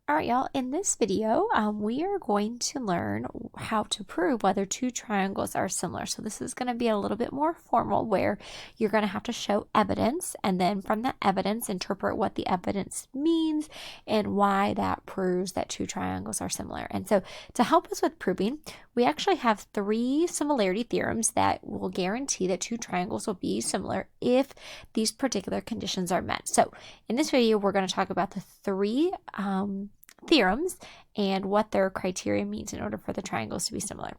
All right, y'all, in this video, we are going to learn how to prove whether two triangles are similar. So this is going to be a little bit more formal where you're going to have to show evidence and then from that evidence, interpret what the evidence means and why that proves that two triangles are similar. And so to help us with proving, we actually have 3 similarity theorems that will guarantee that two triangles will be similar if these particular conditions are met. So in this video, we're going to talk about the 3 theorems and what their criteria means in order for the triangles to be similar.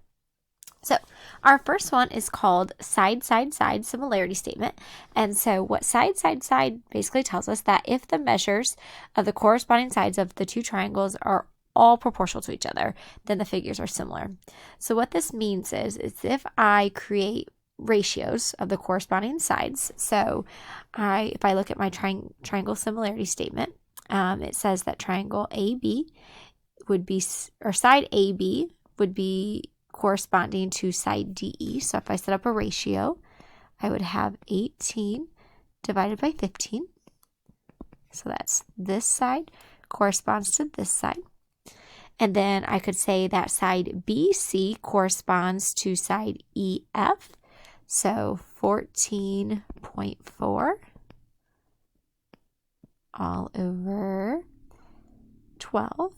So our first one is called side-side-side similarity statement. And so what side-side-side basically tells us that if the measures of the corresponding sides of the two triangles are all proportional to each other, then the figures are similar. So what this means is if I create ratios of the corresponding sides, so if I look at my triangle similarity statement, it says that triangle AB would be, or side AB would be corresponding to side DE. So if I set up a ratio, I would have 18 divided by 15. So that's this side corresponds to this side. And then I could say that side BC corresponds to side EF. So 14.4 all over 12.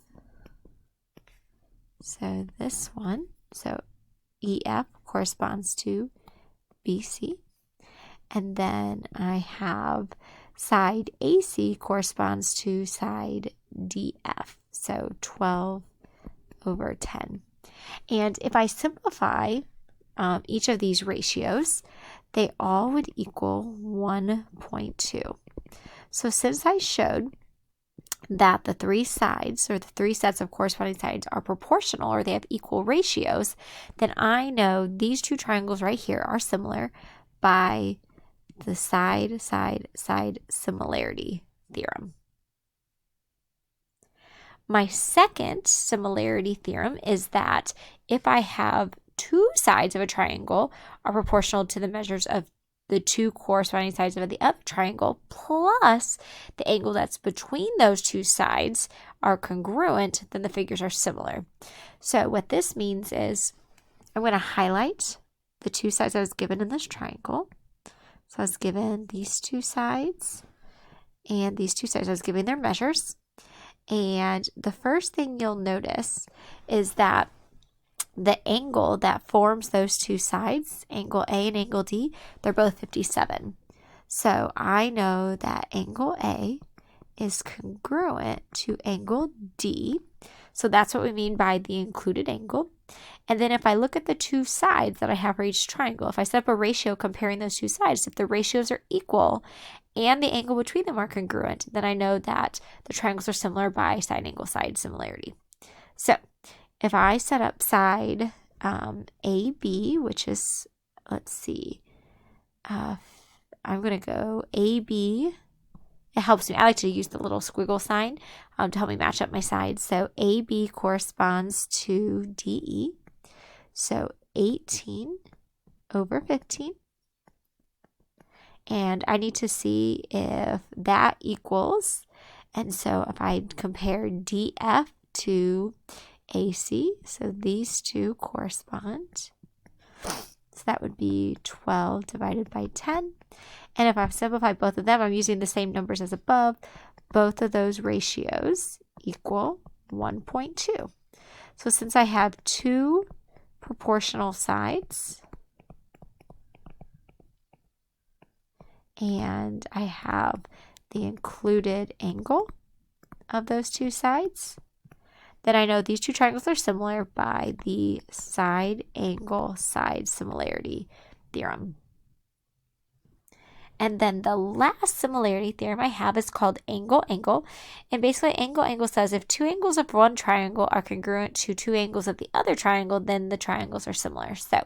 So this one, so EF corresponds to BC. And then I have side AC corresponds to side DF. So 12 over 10. And if I simplify each of these ratios, they all would equal 1.2. So since I showed that the 3 sides, or the 3 sets of corresponding sides, are proportional, or they have equal ratios, then I know these two triangles right here are similar by the side-side-side similarity theorem. My second similarity theorem is that if I have 2 sides of a triangle are proportional to the measures of the 2 corresponding sides of the other triangle, plus the angle that's between those 2 sides are congruent, then the figures are similar. So what this means is I'm going to highlight the 2 sides I was given in this triangle. So I was given these 2 sides and these 2 sides. I was given their measures. And the first thing you'll notice is that the angle that forms those 2 sides, angle A and angle D, they're both 57. So I know that angle A is congruent to angle D. So that's what we mean by the included angle. And then if I look at the 2 sides that I have for each triangle, if I set up a ratio comparing those 2 sides, if the ratios are equal and the angle between them are congruent, then I know that the triangles are similar by side angle side similarity. So if I set up side AB, which is, let's see, I'm going to go AB. It helps me. I like to use the little squiggle sign to help me match up my sides. So AB corresponds to DE. So 18 over 15. And I need to see if that equals. And so if I compare DF to AC, so these 2 correspond. So that would be 12 divided by 10. And if I simplify both of them, I'm using the same numbers as above. Both of those ratios equal 1.2. So since I have 2 proportional sides, and I have the included angle of those 2 sides, then I know these 2 triangles are similar by the side angle side similarity theorem. And then the last similarity theorem I have is called angle-angle. And basically angle-angle says if 2 angles of one triangle are congruent to 2 angles of the other triangle, then the triangles are similar. So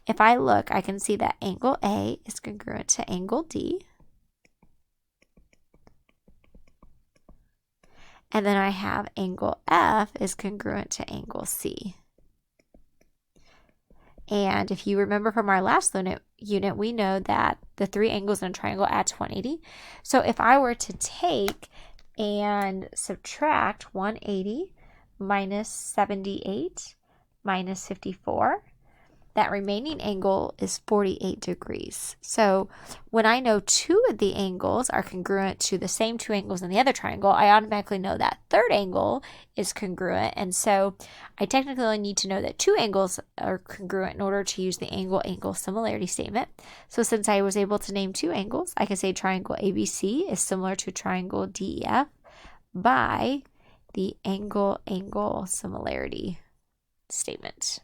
if I look, I can see that angle A is congruent to angle D. And then I have angle F is congruent to angle C. And if you remember from our last unit, we know that the 3 angles in a triangle adds 180. So if I were to take and subtract 180 minus 78 minus 54. That remaining angle is 48 degrees. So when I know two of the angles are congruent to the same two angles in the other triangle, I automatically know that third angle is congruent. And so I technically only need to know that two angles are congruent in order to use the angle-angle similarity statement. So since I was able to name two angles, I can say triangle ABC is similar to triangle DEF by the angle-angle similarity statement.